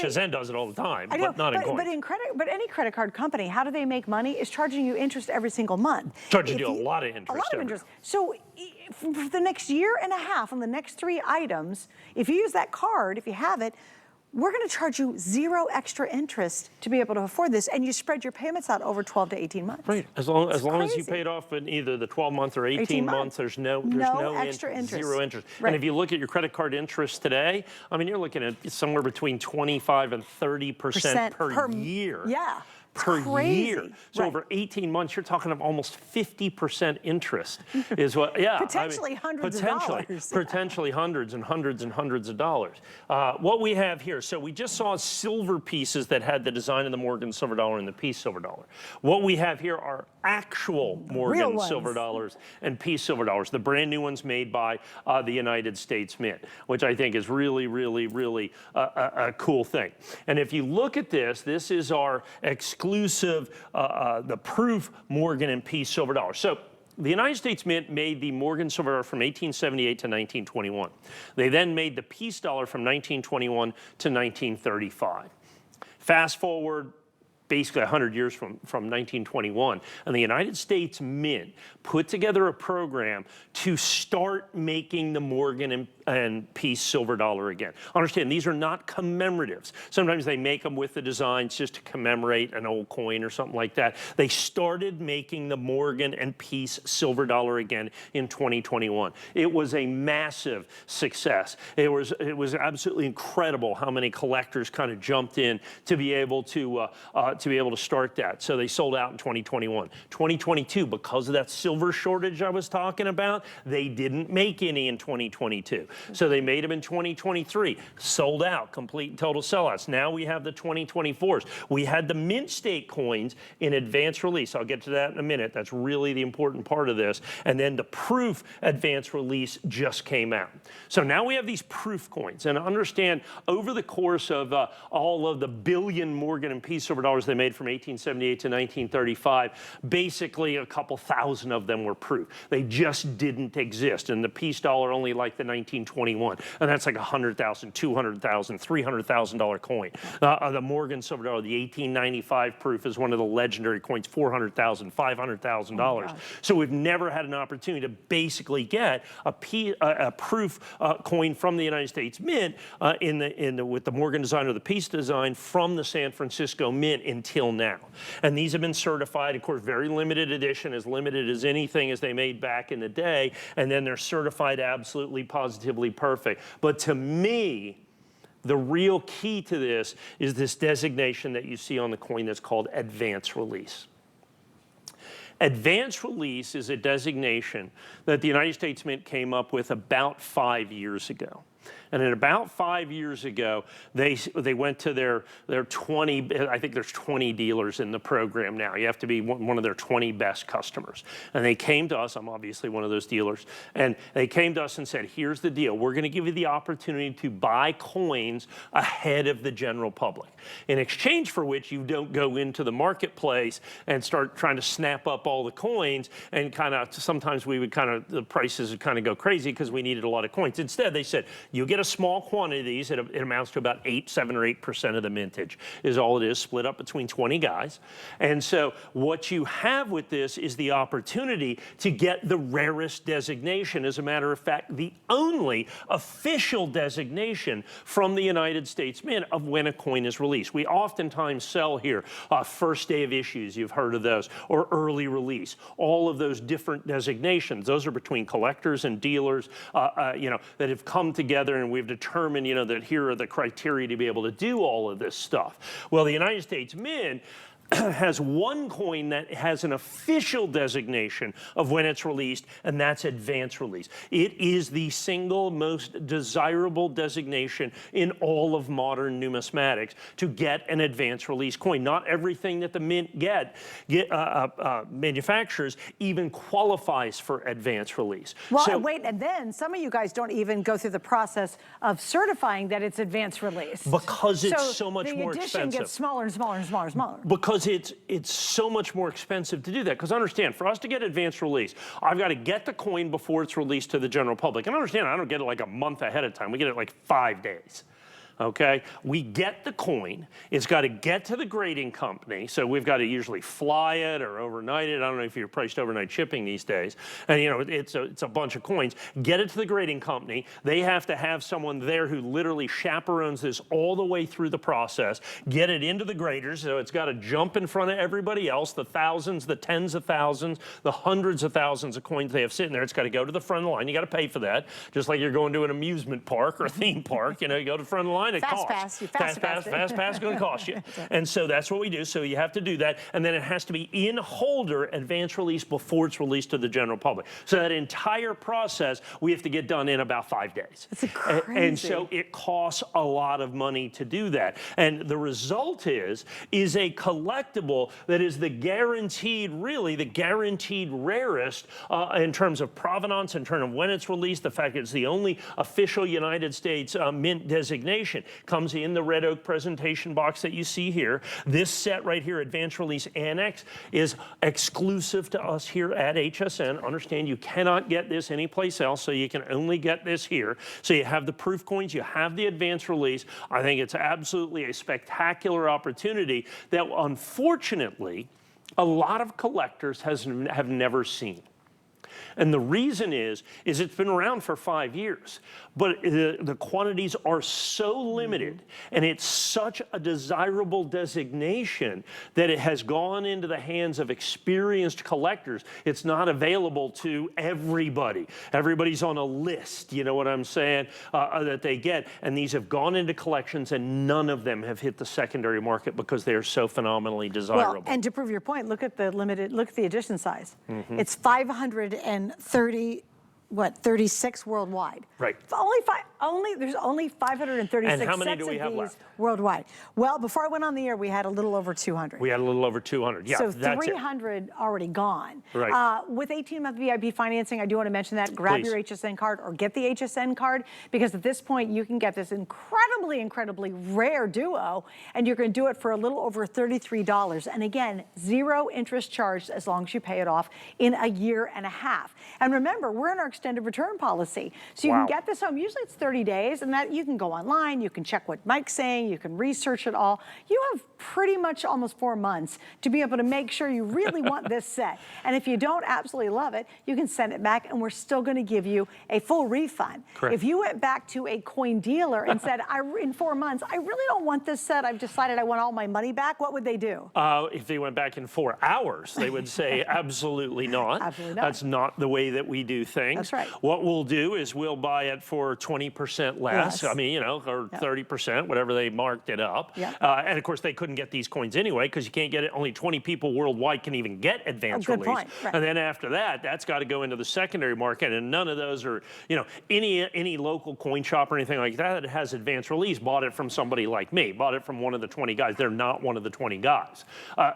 Zen does it all the time, but not in coins. But any credit card company, how do they make money? Is charging you interest every single month. Charging you a lot of interest. A lot of interest. So for the next year and a half on the next 3 items, if you use that card, if you have it, we're going to charge you 0 extra interest to be able to afford this, and you spread your payments out over 12 to 18 months. Right, as long as you pay it off in either the 12-month or 18 months, there's no extra interest. 0 interest. Right. And if you look at your credit card interest today, I mean, you're looking at somewhere between 25 and 30% per year. Yeah. Per year. So right. over 18 months, you're talking of almost 50% interest is what, yeah. Potentially hundreds of dollars. Potentially hundreds and hundreds and hundreds of dollars. What we have here, so we just saw silver pieces that had the design of the Morgan silver dollar and the Peace silver dollar. What we have here are actual Morgan silver dollars and Peace silver dollars, the brand new ones made by the United States Mint, which I think is really, really, really a cool thing. And if you look at this, this is our exclusive, the Proof Morgan and Peace silver dollar. So the United States Mint made the Morgan silver dollar from 1878 to 1921. They then made the Peace dollar from 1921 to 1935. Fast forward basically 100 years from 1921, and the United States Mint put together a program to start making the Morgan and Peace silver dollar again. Understand, these are not commemoratives. Sometimes they make them with the designs just to commemorate an old coin or something like that. They started making the Morgan and Peace silver dollar again in 2021. It was a massive success. It was absolutely incredible how many collectors kind of jumped in to be able to start that. So they sold out in 2021. 2022, because of that silver shortage I was talking about, they didn't make any in 2022. So they made them in 2023, sold out, complete and total sellouts. Now we have the 2024s. We had the mint state coins in advance release. I'll get to that in a minute. That's really the important part of this. And then the Proof advance release just came out. So now we have these Proof coins. And understand, over the course of all of the billion Morgan and Peace silver dollars they made from 1878 to 1935, basically a couple thousand of them were Proof. They just didn't exist. And the Peace dollar only like the 1921, and that's like $100,000, $200,000, $300,000 coin. The Morgan silver dollar, the 1895 Proof, is one of the legendary coins, $400,000, $500,000. So we've never had an opportunity to basically get a Proof coin from the United States Mint with the Morgan design or the Peace design from the San Francisco Mint until now. And these have been certified, of course, very limited edition, as limited as anything as they made back in the day, and then they're certified absolutely positively perfect. But to me, the real key to this is this designation that you see on the coin that's called advance release. Advance release is a designation that the United States Mint came up with about 5 years ago. And at about 5 years ago, they went to their 20, I think there's 20 dealers in the program now. You have to be one of their 20 best customers. And they came to us, I'm obviously one of those dealers, and they came to us and said, here's the deal. We're gonna give you the opportunity to buy coins ahead of the general public. In exchange for which you don't go into the marketplace and start trying to snap up all the coins, and sometimes we would the prices would go crazy because we needed a lot of coins. Instead, they said, you get a small quantity of these. It amounts to about 7 or 8% of the mintage is all it is, split up between 20 guys. And so what you have with this is the opportunity to get the rarest designation. As a matter of fact, the only official designation from the United States Mint of when a coin is released. We oftentimes sell here first day of issues, you've heard of those, or early release. All of those different designations, those are between collectors and dealers that have come together, and we've determined, that here are the criteria to be able to do all of this stuff. Well, the United States Mint has one coin that has an official designation of when it's released, and that's advance release. It is the single most desirable designation in all of modern numismatics to get an advance release coin. Not everything that the Mint manufactures even qualifies for advance release. Well, so, wait, and then some of you guys don't even go through the process of certifying that it's advance release. Because it's so much more expensive. The edition gets smaller and smaller and smaller and smaller. Because it's so much more expensive to do that. Because understand, for us to get advanced release, I've got to get the coin before it's released to the general public. And understand, I don't get it like a month ahead of time. We get it like 5 days. okay? We get the coin. It's got to get to the grading company, so we've got to usually fly it or overnight it. I don't know if you're priced overnight shipping these days. And you know, it's a bunch of coins. Get it to the grading company. They have to have someone there who literally chaperones this all the way through the process, get it into the graders, so it's got to jump in front of everybody else, the thousands, the tens of thousands, the hundreds of thousands of coins they have sitting there. It's got to go to the front of the line. You got to pay for that, just like you're going to an amusement park or a theme park. You know, you go to the front of the line, it costs. Fast pass is going to cost you. And so that's what we do. So you have to do that, and then it has to be in holder advance release before it's released to the general public. So that entire process we have to get done in about 5 days. That's crazy. And so it costs a lot of money to do that. And the result is a collectible that is the guaranteed, really the guaranteed rarest in terms of provenance, in terms of when it's released, the fact that it's the only official United States mint designation. Comes in the red oak presentation box that you see here. This set right here, Advanced Release Annex, is exclusive to us here at HSN. Understand you cannot get this anyplace else, so you can only get this here. So you have the proof coins, you have the advanced release. I think it's absolutely a spectacular opportunity that unfortunately a lot of collectors have never seen. And the reason is it's been around for 5 years, but the quantities are so limited and it's such a desirable designation that it has gone into the hands of experienced collectors. It's not available to everybody. Everybody's on a list, you know what I'm saying, that they get. And these have gone into collections and none of them have hit the secondary market because they are so phenomenally desirable. Well, and to prove your point, look at the edition size. It's 36 worldwide. Right. There's only 536 and how many sets do we of have these left? Worldwide. Well, before I went on the air, we had a little over 200. We had a little over 200. Yeah, so that's 300 already gone. Right. With 18-month VIP financing, I do want to mention that. Grab your HSN card or get the HSN card, because at this point you can get this incredibly rare duo, and you're going to do it for a little over $33. And again, 0 interest charged as long as you pay it off in a year and a half. And remember, we're in our extended return policy, so you can get this home. Usually it's 30 days, and that you can go online, you can check what Mike's saying, you can research it all. You have pretty much almost 4 months to be able to make sure you really want this set. And if you don't absolutely love it, you can send it back, and we're still going to give you a full refund. Correct. If you went back to a coin dealer and said, in 4 months, I really don't want this set, I've decided I want all my money back, what would they do? If they went back in 4 hours, they would say absolutely not. Absolutely not. That's not the way that we do things. That's right. What we'll do is we'll buy it for 20% less. I mean, you know, or 30%, whatever they marked it up. And of course, they couldn't get these coins anyway, because you can't get it. Only 20 people worldwide can even get advanced release. Point. Right. And then after that, that's got to go into the secondary market, and none of those are, you know, any local coin shop or anything like that that has advanced release bought it from somebody like me, bought it from one of the 20 guys. They're not one of the 20 guys,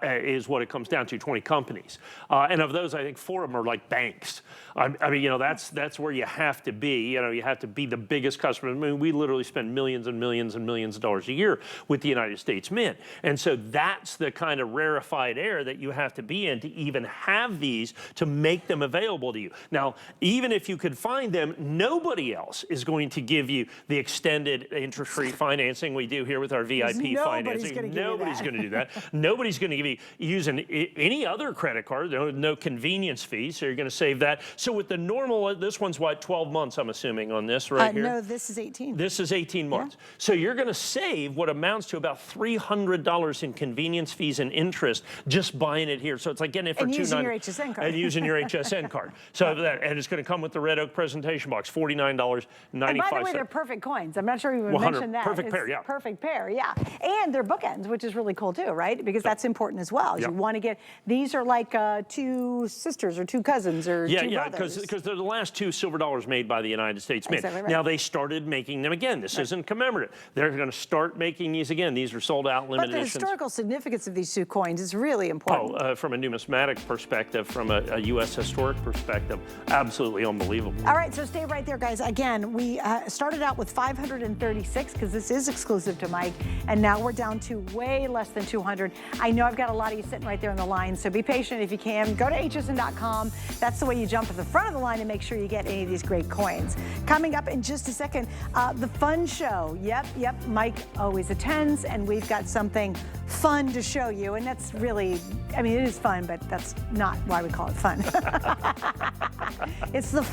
is what it comes down to, 20 companies. And of those, I think 4 of them are like banks. I mean, you know, that's where you have to be. You know, you have to be the biggest customer. I mean, we literally spend millions and millions and millions of dollars a year with the United States Mint. And so that's the kind of rarefied air that you have to be in to even have these, to make them available to you. Now, even if you could find them, nobody else is going to give you the extended interest-free financing we do here with our VIP financing. Nobody's going to do that. Nobody's going to give you using any other credit card. No convenience fees, so you're going to save that. So with the normal, this one's what, 12 months, I'm assuming, on this right here? No, this is 18. This is 18 months. So you're going to save what amounts to about $300 in convenience fees and interest just buying it here. So it's like getting it for $290. And using your HSN card. And using your HSN card. So and it's going to come with the red oak presentation box, $49.95. And by the way, they're perfect coins. I'm not sure you even mentioned that. Perfect pair, yeah. Perfect pair, yeah. And they're bookends, which is really cool too, right? Because that's important as well. You want to get, these are like 2 sisters or 2 cousins or 2 brothers. Yeah, because they're the last 2 silver dollars made by the United States Mint. Exactly right. Now they started making them again. This isn't commemorative. They're going to start making these again. These are sold out, limited editions. But the historical significance of these 2 coins is really important. From a numismatic perspective, from a U.S. historic perspective, absolutely unbelievable. All right, so stay right there, guys. Again, we started out with 536 because this is exclusive to Mike, and now we're down to way less than 200. I know I've got a lot of you sitting right there in the line, so be patient if you can. Go to hsn.com. That's the way you jump to the front of the line and make sure you get any of these great coins. Coming up in just a second. 22nd. The fun show. Yep. Mike always attends, and we've got something fun to show you. And that's really, I mean, it is fun, but that's not why we call it fun. It's the